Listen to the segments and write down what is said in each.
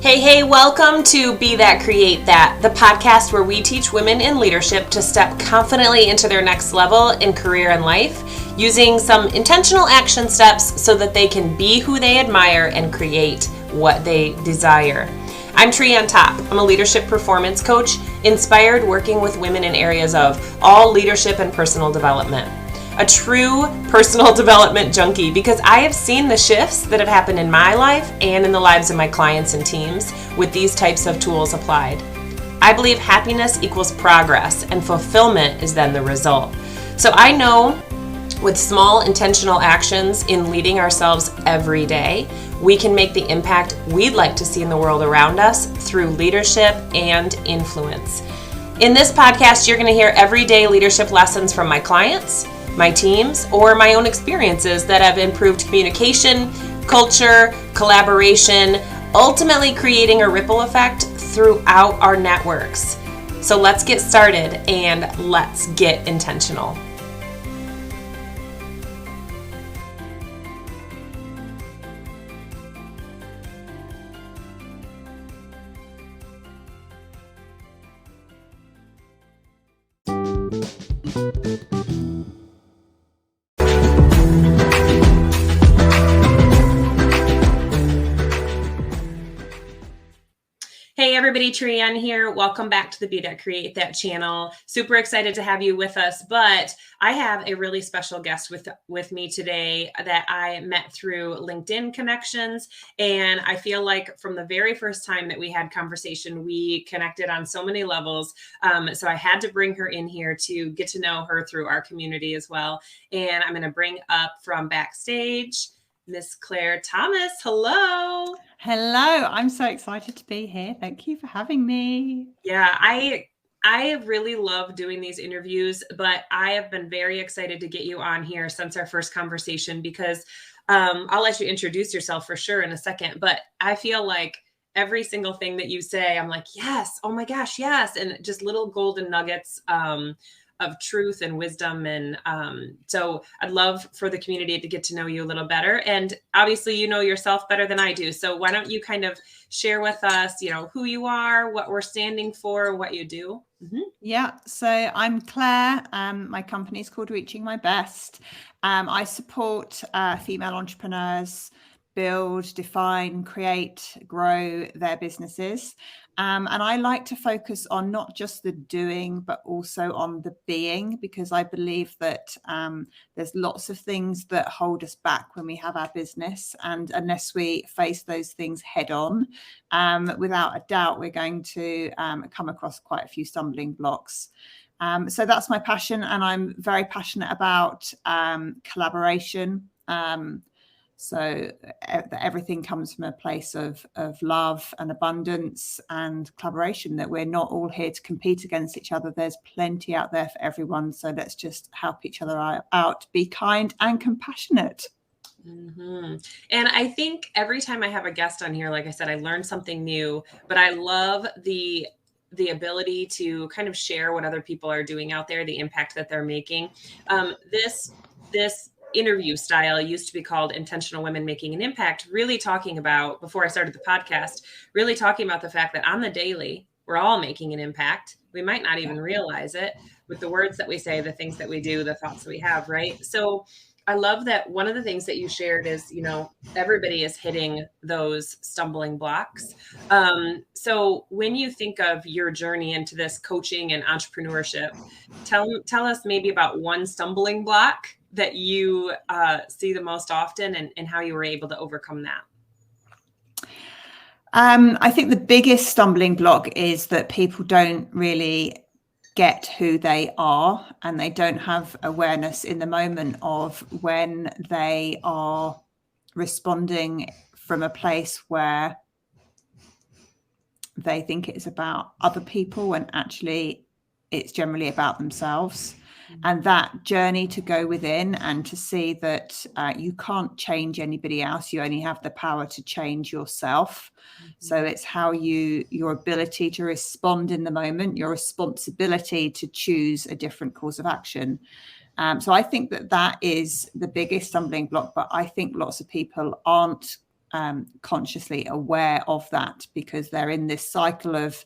Hey, welcome to Be That, Create That, the podcast where we teach women in leadership to step confidently into their next level in career and life, using some intentional action steps so that they can be who they admire and create what they desire. I'm Trienne. I'm a leadership performance coach, inspired working with women in areas of all leadership and personal development. A true personal development junkie, because I have seen the shifts that have happened in my life and in the lives of my clients and teams with these types of tools applied. I believe happiness equals progress and fulfillment is then the result. So I know with small intentional actions in leading ourselves every day, we can make the impact we'd like to see in the world around us through leadership and influence. In this podcast, you're going to hear everyday leadership lessons from my clients, my teams, or my own experiences that have improved communication, culture, collaboration, ultimately creating a ripple effect throughout our networks. So let's get started and let's get intentional. Hey everybody, Trienne here. Welcome back to the Be That, Create That channel. Super excited to have you with us, but I have a really special guest with me today that I met through LinkedIn connections, and I feel like from the very first time that we had conversation, we connected on so many levels, so I had to bring her in here to get to know her through our community as well, and I'm going to bring up from backstage Miss Claire Thomas. Hello. Hello, I'm so excited to be here. Thank you for having me. Yeah, I really love doing these interviews, but I have been very excited to get you on here since our first conversation because I'll let you introduce yourself for sure in a second, but I feel like every single thing that you say, I'm like, yes, oh my gosh, yes, and just little golden nuggets of truth and wisdom. And so I'd love for the community to get to know you a little better. And obviously, you know yourself better than I do. So why don't you kind of share with us, who you are, what we're standing for, what you do? Mm-hmm. Yeah, so I'm Claire. My company is called Reaching My Best. I support female entrepreneurs build, define, create, grow their businesses. And I like to focus on not just the doing, but also on the being, because I believe that there's lots of things that hold us back when we have our business. And unless we face those things head on, without a doubt, we're going to come across quite a few stumbling blocks. So that's my passion. And I'm very passionate about collaboration. So everything comes from a place of love and abundance and collaboration, that we're not all here to compete against each other. There's plenty out there for everyone. So let's just help each other out, be kind and compassionate. Mm-hmm. And I think every time I have a guest on here, like I said, I learn something new, but I love the ability to kind of share what other people are doing out there, the impact that they're making. This interview style used to be called Intentional Women Making an Impact, really talking about, before I started the podcast, really talking about the fact that on the daily, we're all making an impact. We might not even realize it with the words that we say, the things that we do, the thoughts that we have, right? So I love that one of the things that you shared is, everybody is hitting those stumbling blocks. So when you think of your journey into this coaching and entrepreneurship, tell us maybe about one stumbling block that you see the most often and how you were able to overcome that. I think the biggest stumbling block is that people don't really get who they are, and they don't have awareness in the moment of when they are responding from a place where they think it's about other people when actually it's generally about themselves. And that journey to go within and to see that you can't change anybody else. You only have the power to change yourself. Mm-hmm. So it's how your ability to respond in the moment, your responsibility to choose a different course of action. So I think that is the biggest stumbling block, but I think lots of people aren't consciously aware of that, because they're in this cycle of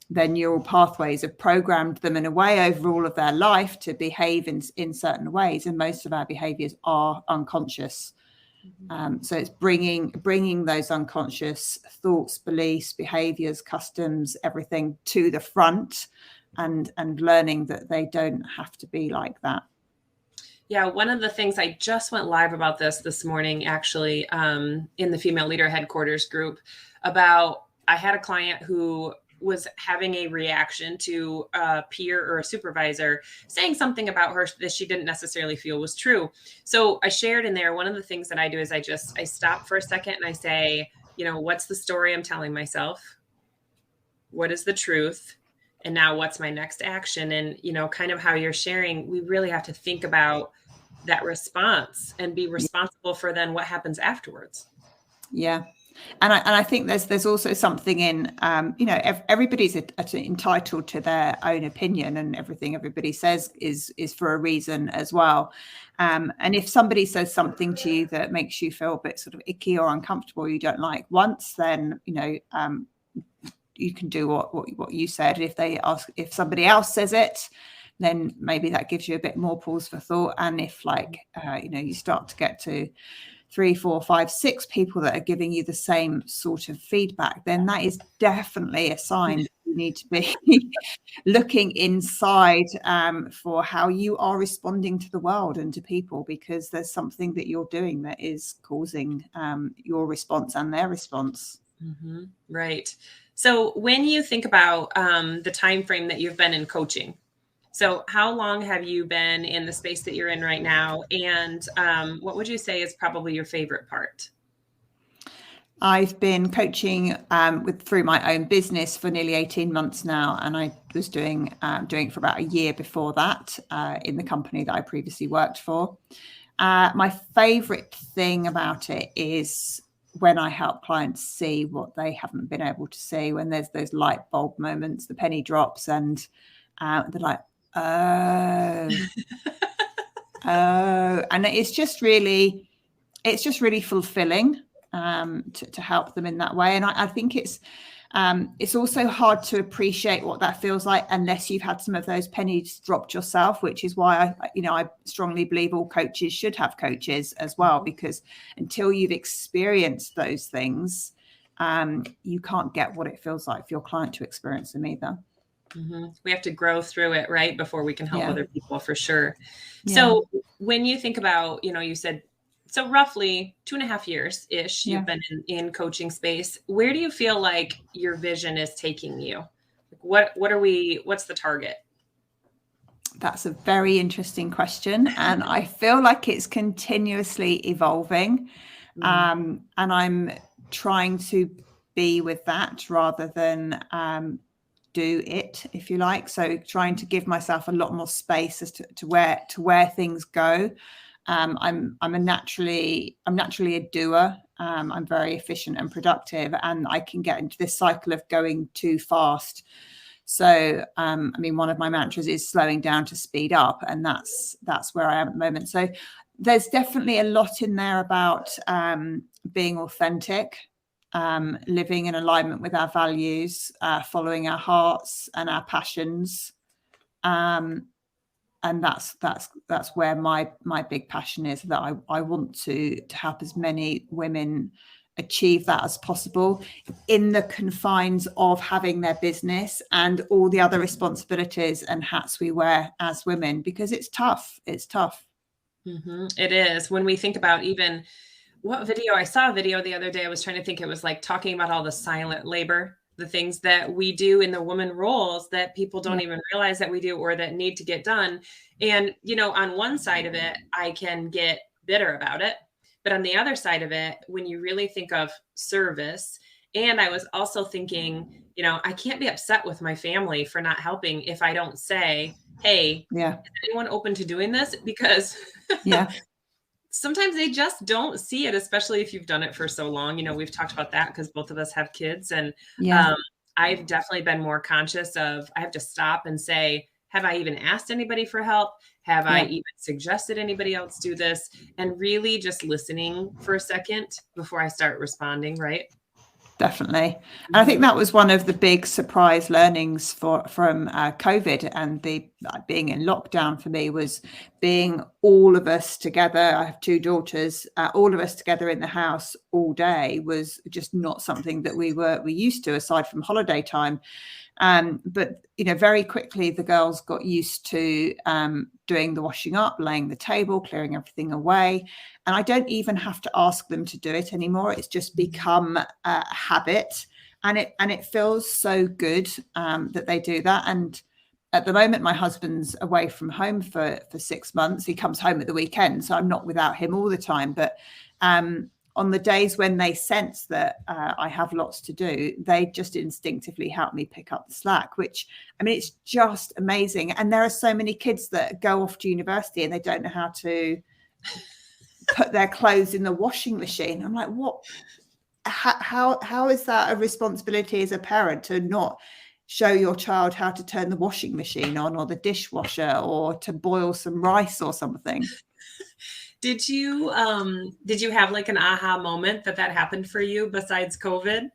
their neural pathways have programmed them in a way over all of their life to behave in certain ways, and most of our behaviors are unconscious. So it's bringing those unconscious thoughts, beliefs, behaviors, customs, everything to the front, and learning that they don't have to be like that. Yeah, one of the things, I just went live about this morning, actually, in the Female Leader Headquarters group, about, I had a client who was having a reaction to a peer or a supervisor saying something about her that she didn't necessarily feel was true. So I shared in there, one of the things that I do is I stop for a second and I say, what's the story I'm telling myself? What is the truth? And now what's my next action? And, kind of how you're sharing, we really have to think about that response and be responsible for then what happens afterwards. Yeah. And I think there's also something in, everybody's entitled to their own opinion, and everything everybody says is for a reason as well. And if somebody says something to you that makes you feel a bit sort of icky or uncomfortable, you don't like once, then, you can do what you said. If somebody else says it, then maybe that gives you a bit more pause for thought. And if you start to get to 3, 4, 5, 6 people that are giving you the same sort of feedback, then that is definitely a sign that you need to be looking inside for how you are responding to the world and to people, because there's something that you're doing that is causing your response and their response. Mm-hmm. Right. So when you think about the time frame that you've been in coaching, so how long have you been in the space that you're in right now? And what would you say is probably your favorite part? I've been coaching through my own business for nearly 18 months now, and I was doing it for about a year before that in the company that I previously worked for. My favorite thing about it is when I help clients see what they haven't been able to see, when there's those light bulb moments, the penny drops, and they're like, oh, and it's just really fulfilling to help them in that way. And I think it's also hard to appreciate what that feels like unless you've had some of those pennies dropped yourself, which is why I strongly believe all coaches should have coaches as well, because until you've experienced those things, you can't get what it feels like for your client to experience them either. Mm-hmm. We have to grow through it, right, before we can help other people, for sure. Yeah. So when you think about, you said, so roughly 2.5 years-ish, you've been in coaching space. Where do you feel like your vision is taking you? What's the target? That's a very interesting question. And I feel like it's continuously evolving. And I'm trying to be with that rather than do it, if you like. So trying to give myself a lot more space as to where things go. I'm naturally a doer. I'm very efficient and productive, and I can get into this cycle of going too fast. So, one of my mantras is slowing down to speed up, and that's where I am at the moment. So there's definitely a lot in there about being authentic, living in alignment with our values, following our hearts and our passions. And that's where my big passion is, that I want to help as many women achieve that as possible in the confines of having their business and all the other responsibilities and hats we wear as women, because it's tough. Mm-hmm. It is. When we think about even I saw a video the other day, I was trying to think, it was like talking about all the silent labor, the things that we do in the woman roles that people don't even realize that we do or that need to get done. And, on one side of it, I can get bitter about it. But on the other side of it, when you really think of service, and I was also thinking, I can't be upset with my family for not helping if I don't say, hey, is anyone open to doing this? Because sometimes they just don't see it, especially if you've done it for so long. We've talked about that because both of us have kids. And I've definitely been more conscious of, I have to stop and say, have I even asked anybody for help? Have I even suggested anybody else do this? And really just listening for a second before I start responding, right? Definitely. And I think that was one of the big surprise learnings from COVID and the being in lockdown for me, was being all of us together. I have two daughters, all of us together in the house all day was just not something that we used to, aside from holiday time. But very quickly the girls got used to doing the washing up, laying the table, clearing everything away, and I don't even have to ask them to do it anymore. It's just become a habit, and it feels so good that they do that. And at the moment, my husband's away from home for 6 months. He comes home at the weekend, so I'm not without him all the time. But on the days when they sense that I have lots to do, they just instinctively help me pick up the slack, which, I mean, it's just amazing. And there are so many kids that go off to university and they don't know how to put their clothes in the washing machine. I'm like, what? How is that a responsibility as a parent, to not show your child how to turn the washing machine on, or the dishwasher, or to boil some rice or something? Did you have like an aha moment that happened for you besides COVID?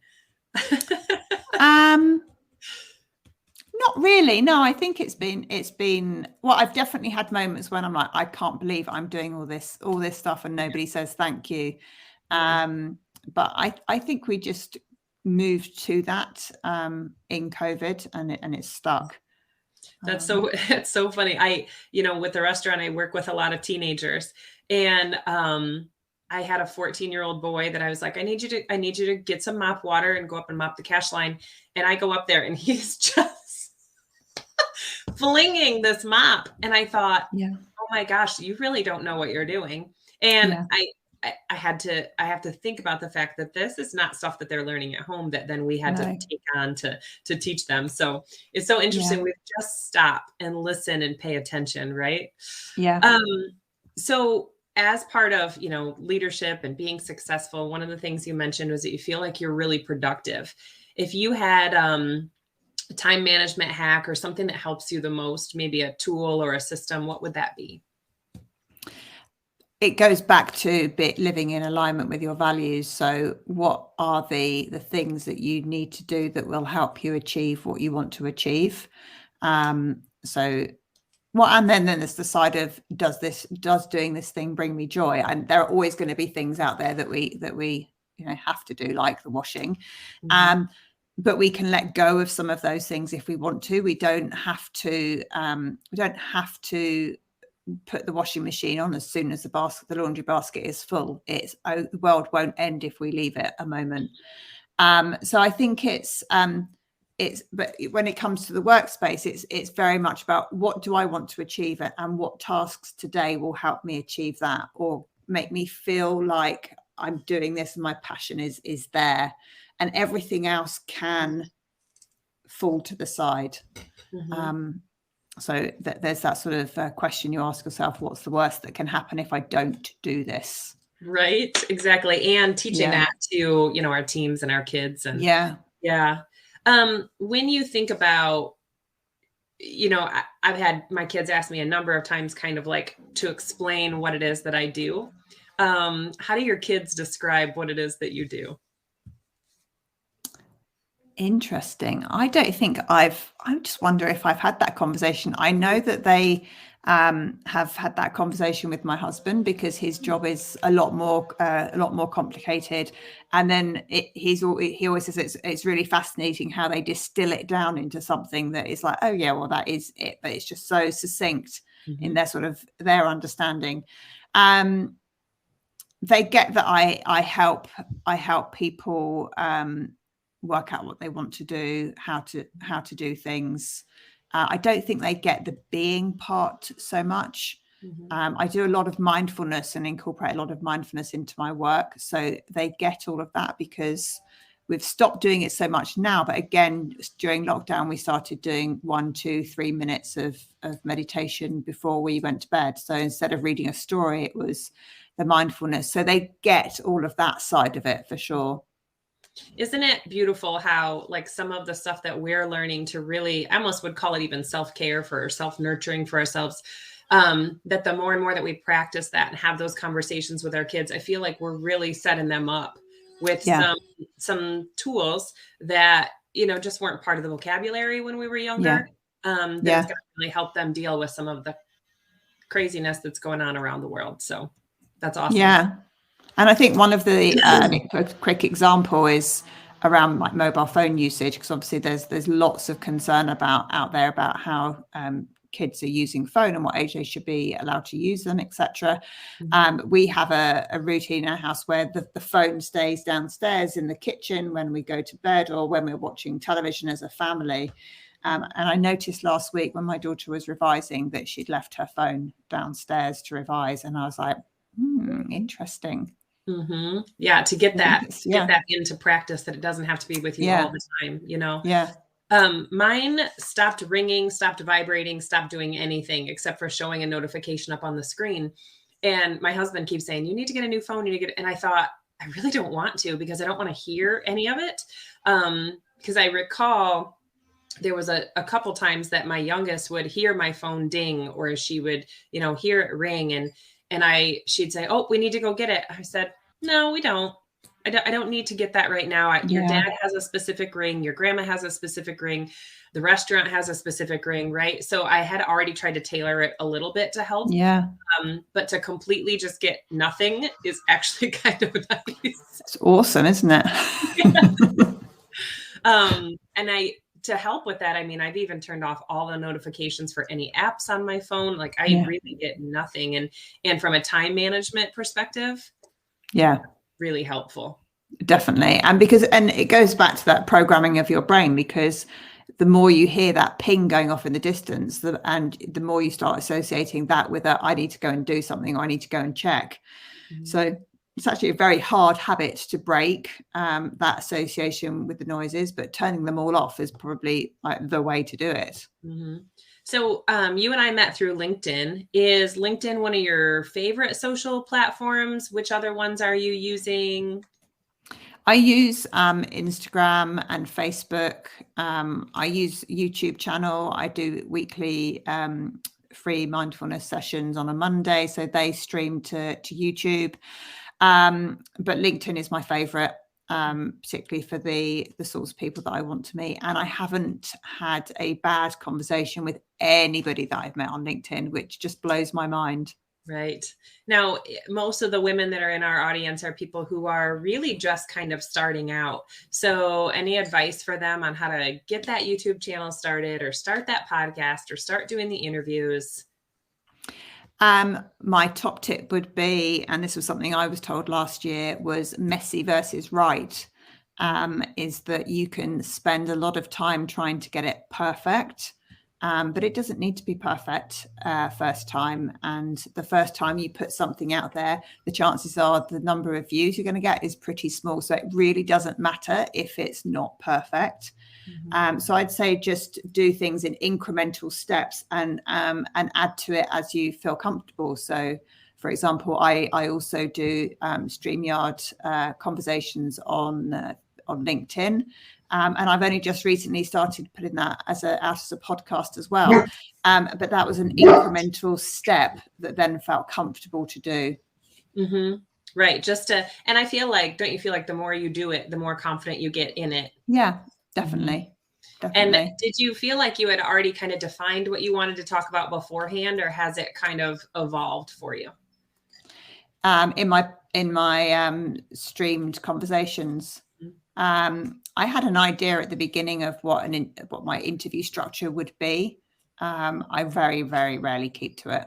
Not really. No, I think it's been, well, I've definitely had moments when I'm like, I can't believe I'm doing all this stuff and nobody says thank you. But I think we just moved to that in COVID, and it's stuck. That's it's so funny. With the restaurant, I work with a lot of teenagers, and I had a 14-year-old boy that I was like, I need you to get some mop water and go up and mop the cash line. And I go up there and he's just flinging this mop. And I thought, oh my gosh, you really don't know what you're doing. And I have to think about the fact that this is not stuff that they're learning at home, that then we had to take on to teach them. So it's so interesting. We just stop and listen and pay attention. Right. Yeah. So as part of, leadership and being successful, one of the things you mentioned was that you feel like you're really productive. If you had a time management hack or something that helps you the most, maybe a tool or a system, what would that be? It goes back to living in alignment with your values. So what are the things that you need to do that will help you achieve what you want to achieve? And then there's the side of, does doing this thing bring me joy? And there are always going to be things out there that we have to do, like the washing. But we can let go of some of those things if we want to. We don't have to put the washing machine on as soon as the laundry basket is full. The world won't end if we leave it a moment. So I think but when it comes to the workspace, it's very much about, what do I want to achieve, and what tasks today will help me achieve that, or make me feel like I'm doing this and my passion is there, and everything else can fall to the side. So there's that sort of question you ask yourself: what's the worst that can happen if I don't do this? Right. Exactly. And teaching that to, our teams and our kids. And when you think about, I've had my kids ask me a number of times kind of like to explain what it is that I do. How do your kids describe what it is that you do? Interesting. I don't think I just wonder if I've had that conversation. I know that they have had that conversation with my husband, because his job is a lot more complicated. And then he always says it's really fascinating how they distill it down into something that is like, oh yeah, well, that is it. But it's just so succinct in their understanding. They get that I help people work out what they want to do, how to do things. I don't think they get the being part so much. I do a lot of mindfulness and incorporate a lot of mindfulness into my work, so they get all of that, because we've stopped doing it so much now. But again, during lockdown, we started doing 1, 2, 3 minutes of meditation before we went to bed. So instead of reading a story, it was the mindfulness. So they get all of that side of it for sure. Isn't it beautiful how, like, some of the stuff that we're learning to really, I almost would call it even self-care, for self-nurturing for ourselves, that the more and more that we practice that and have those conversations with our kids, I feel like we're really setting them up with some tools that, just weren't part of the vocabulary when we were younger. That it's going to really help them deal with some of the craziness that's going on around the world. So that's awesome. Yeah. And I think one of the a quick example is around like mobile phone usage, because obviously there's lots of concern out there about how kids are using phone and what age they should be allowed to use them, etc. We have a routine in our house where the phone stays downstairs in the kitchen when we go to bed or when we're watching television as a family. And I noticed last week when my daughter was revising that she'd left her phone downstairs to revise, and I was like, interesting. Yeah, to get that into practice, that it doesn't have to be with you all the time, Yeah. Mine stopped ringing, stopped vibrating, stopped doing anything except for showing a notification up on the screen. And my husband keeps saying, you need to get a new phone. And I thought, I really don't want to, because I don't want to hear any of it. Because I recall there was a couple times that my youngest would hear my phone ding, or she would, hear it ring. And she'd say, oh, we need to go get it. I said, no, we don't. I don't need to get that right now. Your dad has a specific ring. Your grandma has a specific ring. The restaurant has a specific ring, right? So I had already tried to tailor it a little bit to help. Yeah. But to completely just get nothing is actually kind of nice. It's awesome, isn't it? And to help with that, I've even turned off all the notifications for any apps on my phone. Like I really get nothing. And from a time management perspective, really helpful. Definitely. And it goes back to that programming of your brain, because the more you hear that ping going off in the distance, and the more you start associating that with I need to go and do something, or I need to go and check. So it's actually a very hard habit to break, that association with the noises, but turning them all off is probably like the way to do it. So you and I met through LinkedIn. Is LinkedIn one of your favorite social platforms? Which other ones are you using? I use Instagram and Facebook. I use YouTube channel. I do weekly free mindfulness sessions on a Monday, so they stream to YouTube. But LinkedIn is my favorite, particularly for the sorts of people that I want to meet. And I haven't had a bad conversation with anybody that I've met on LinkedIn, which just blows my mind. Right. Now, most of the women that are in our audience are people who are really just kind of starting out. So any advice for them on how to get that YouTube channel started, or start that podcast, or start doing the interviews? My top tip would be, and this was something I was told last year, was messy versus right, is that you can spend a lot of time trying to get it perfect. But it doesn't need to be perfect first time. And the first time you put something out there, the chances are the number of views you're going to get is pretty small. So it really doesn't matter if it's not perfect. So I'd say just do things in incremental steps and add to it as you feel comfortable. So, for example, I also do StreamYard conversations on LinkedIn. And I've only just recently started putting that out as a podcast as well. But that was an incremental step that then felt comfortable to do. Right. And I feel like, don't you feel like the more you do it, the more confident you get in it? Yeah, definitely. And did you feel like you had already kind of defined what you wanted to talk about beforehand, or has it kind of evolved for you? In my streamed conversations, I had an idea at the beginning of what my interview structure would be. I very, very rarely keep to it.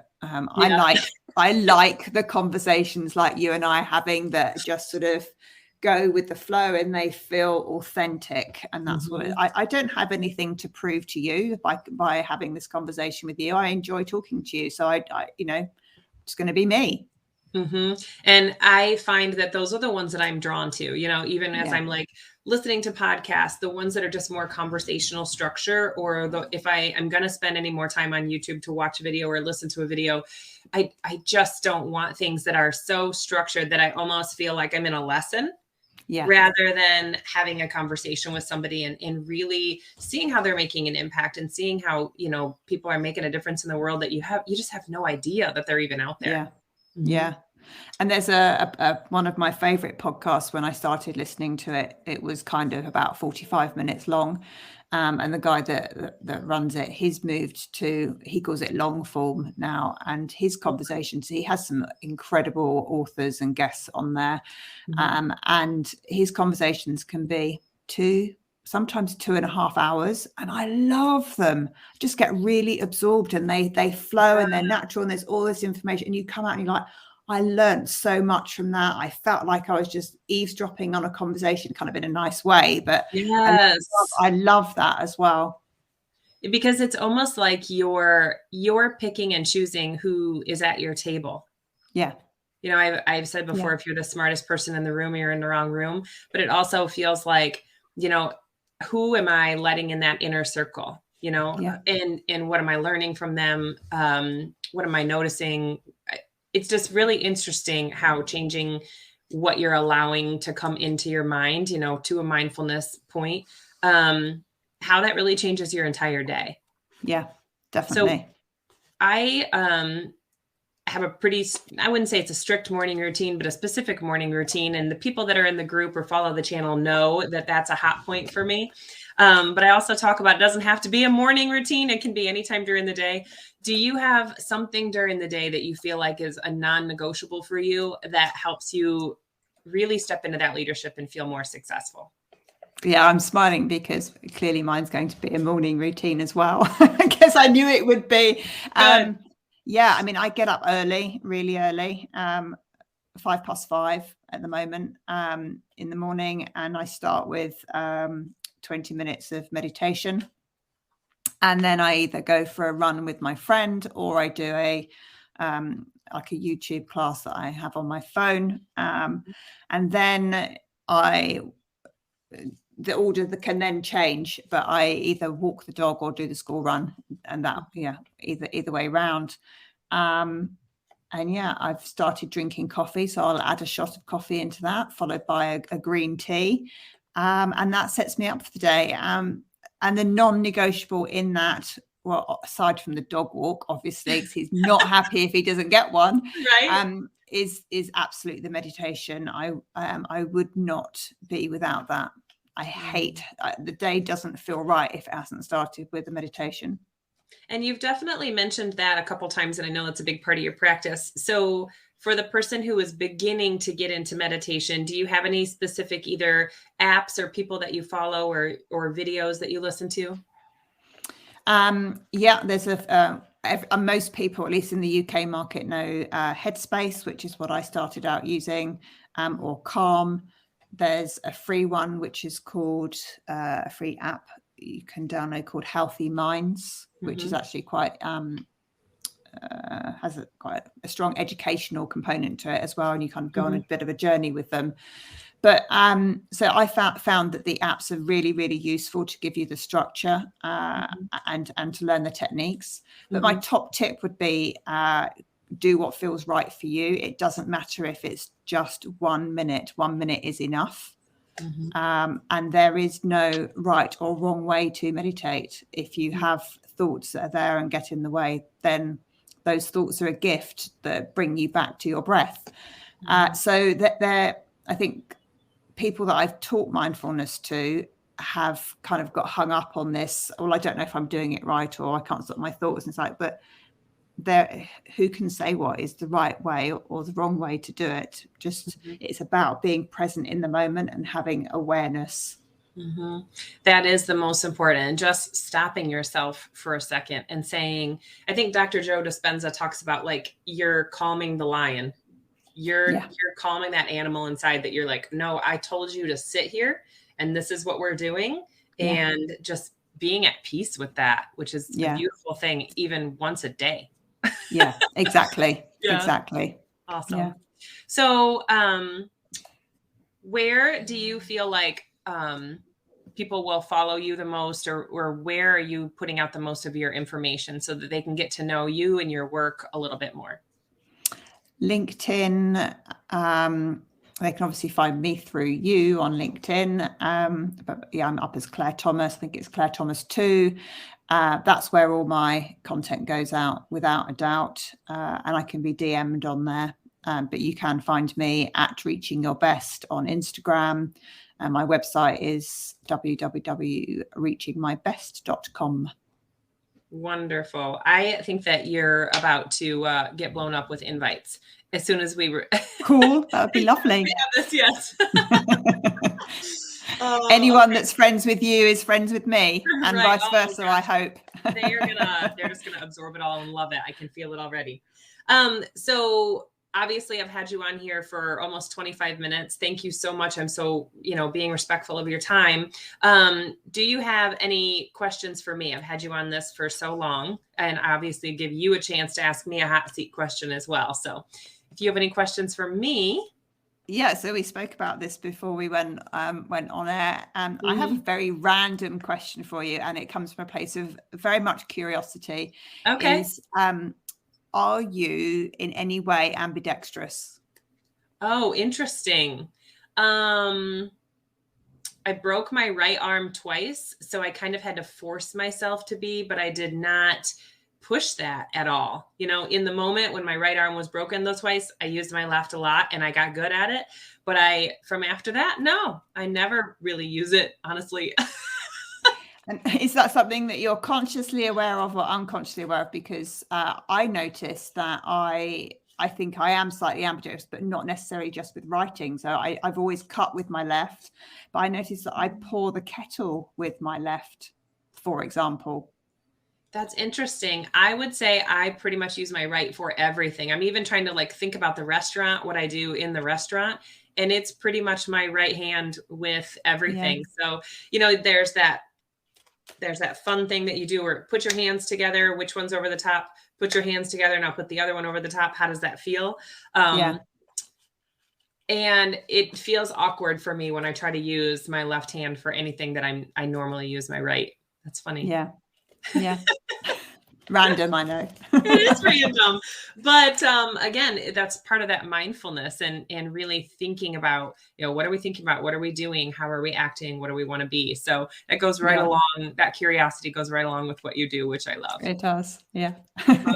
I like the conversations like you and I having that just sort of go with the flow and they feel authentic. And that's what I don't have anything to prove to you by having this conversation with you. I enjoy talking to you. So I it's going to be me. And I find that those are the ones that I'm drawn to, even as I'm like listening to podcasts, the ones that are just more conversational structure, or if I'm going to spend any more time on YouTube to watch a video or listen to a video, I just don't want things that are so structured that I almost feel like I'm in a lesson. Yeah. rather than having a conversation with somebody and really seeing how they're making an impact and seeing how, you know, people are making a difference in the world that you just have no idea that they're even out there. Yeah. Yeah. And there's a one of my favorite podcasts. When I started listening to it, it was kind of about 45 minutes long. And the guy that runs it, he's moved to, he calls it long form now. And his conversations, he has some incredible authors and guests on there. And his conversations can be sometimes 2.5 hours, and I love them. Just get really absorbed, and they flow, and they're natural, and there's all this information, and you come out and you're like, I learned so much from that. I felt like I was just eavesdropping on a conversation, kind of in a nice way, but Yes. I love that as well. Because it's almost like you're picking and choosing who is at your table. Yeah. You know, I've said before, if you're the smartest person in the room, you're in the wrong room. But it also feels like, you know, who am I letting in that inner circle? You know, and what am I learning from them? What am I noticing? It's just really interesting how changing what you're allowing to come into your mind, you know, to a mindfulness point, how that really changes your entire day. Yeah, definitely. So I have a pretty, I wouldn't say it's a strict morning routine, but a specific morning routine. And the people that are in the group or follow the channel know that that's a hot point for me. But I also talk about, it doesn't have to be a morning routine. It can be anytime during the day. Do you have something during the day that you feel like is a non-negotiable for you that helps you really step into that leadership and feel more successful? Yeah, I'm smiling because clearly mine's going to be a morning routine as well, because I knew it would be. Yeah, I mean, I get up early, really early, 5:05 at the moment, in the morning, and I start with 20 minutes of meditation. And then I either go for a run with my friend, or I do like a YouTube class that I have on my phone. And then the order that can then change, but I either walk the dog or do the school run, and that, either way around. And yeah, I've started drinking coffee, so I'll add a shot of coffee into that, followed by a green tea, and that sets me up for the day. And the non-negotiable in that, well, aside from the dog walk, obviously, because he's not happy if he doesn't get one, right? Is absolutely the meditation. I would not be without that. I hate the day doesn't feel right if it hasn't started with the meditation. And you've definitely mentioned that a couple times, and I know that's a big part of your practice. So for the person who is beginning to get into meditation, do you have any specific either apps or people that you follow or videos that you listen to? Yeah, there's most people, at least in the UK market, know Headspace, which is what I started out using, or Calm. There's a free one, which is called a free app you can download called Healthy Minds, which is actually quite has quite a strong educational component to it as well, and you kind of go on a bit of a journey with them. But so I found that the apps are really, really useful to give you the structure and to learn the techniques. But my top tip would be do what feels right for you. It doesn't matter if it's just 1 minute. 1 minute is enough. And there is no right or wrong way to meditate. If you have thoughts that are there and get in the way, then those thoughts are a gift that bring you back to your breath. So that I think people that I've taught mindfulness to have kind of got hung up on this. Well, I don't know if I'm doing it right, or I can't stop my thoughts. And it's like, but who can say what is the right way or the wrong way to do it? Just it's about being present in the moment and having awareness. That is the most important. And just stopping yourself for a second and saying, I think Dr. Joe Dispenza talks about, like, you're calming the lion. You're calming that animal inside that you're like, no, I told you to sit here and this is what we're doing. And just being at peace with that, which is a beautiful thing, even once a day. Yeah, exactly. Exactly. Awesome. Yeah. So where do you feel like people will follow you the most, or where are you putting out the most of your information so that they can get to know you and your work a little bit more? LinkedIn, They can obviously find me through you on LinkedIn. But yeah, I'm up as Claire Thomas. I think it's Claire Thomas 2. That's where all my content goes out without a doubt. And I can be DM'd on there. But you can find me at Reaching Your Best on Instagram. And my website is www.reachingmybest.com. Wonderful. I think that you're about to get blown up with invites as soon as we were. Cool. That would be lovely. Yes. Anyone that's friends with you is friends with me, and Right. vice versa, I hope. They're just gonna absorb it all and love it. I can feel it already. So obviously I've had you on here for almost 25 minutes. Thank you so much. I'm so, being respectful of your time. Do you have any questions for me? I've had you on this for so long, and obviously give you a chance to ask me a hot seat question as well. So if you have any questions for me. Yeah, so we spoke about this before we went on air. I have a very random question for you, and it comes from a place of very much curiosity. Okay. Are you in any way ambidextrous? Oh, interesting. I broke my right arm twice, so I kind of had to force myself to be, but I did not push that at all. In the moment when my right arm was broken those twice, I used my left a lot and I got good at it. But from after that, no, I never really use it, honestly. And is that something that you're consciously aware of or unconsciously aware of? Because I noticed that I think I am slightly ambidextrous, but not necessarily just with writing. So I've always cut with my left, but I noticed that I pour the kettle with my left, for example. That's interesting. I would say I pretty much use my right for everything. I'm even trying to think about the restaurant, what I do in the restaurant, and it's pretty much my right hand with everything. Yeah. So, there's that fun thing that you do where put your hands together, which one's over the top, put your hands together, now put the other one over the top. How does that feel? And it feels awkward for me when I try to use my left hand for anything that I normally use my right. That's funny. Yeah. Random, I know. It is random. But again, that's part of that mindfulness and really thinking about, what are we thinking about? What are we doing? How are we acting? What do we want to be? So it goes right along, that curiosity goes right along with what you do, which I love. It does. Yeah. Right.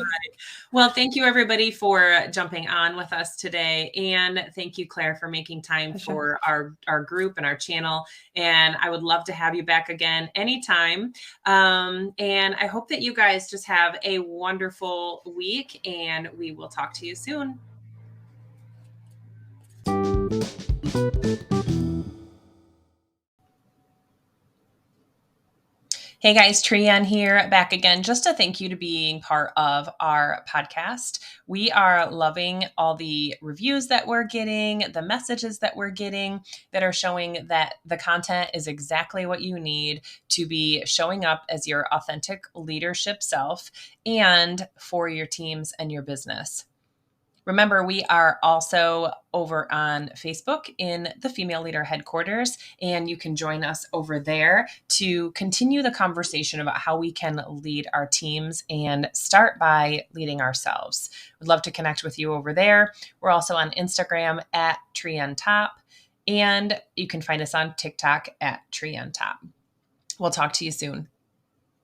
Well, thank you everybody for jumping on with us today. And thank you, Claire, for making time for our group and our channel. And I would love to have you back again anytime. And I hope that you guys just have a wonderful week, and we will talk to you soon. Hey guys, Trienne here, back again. Just a thank you to being part of our podcast. We are loving all the reviews that we're getting, the messages that we're getting that are showing that the content is exactly what you need to be showing up as your authentic leadership self and for your teams and your business. Remember, we are also over on Facebook in the Female Leader Headquarters, and you can join us over there to continue the conversation about how we can lead our teams and start by leading ourselves. We'd love to connect with you over there. We're also on Instagram at Trienne Top, and you can find us on TikTok at Trienne Top. We'll talk to you soon.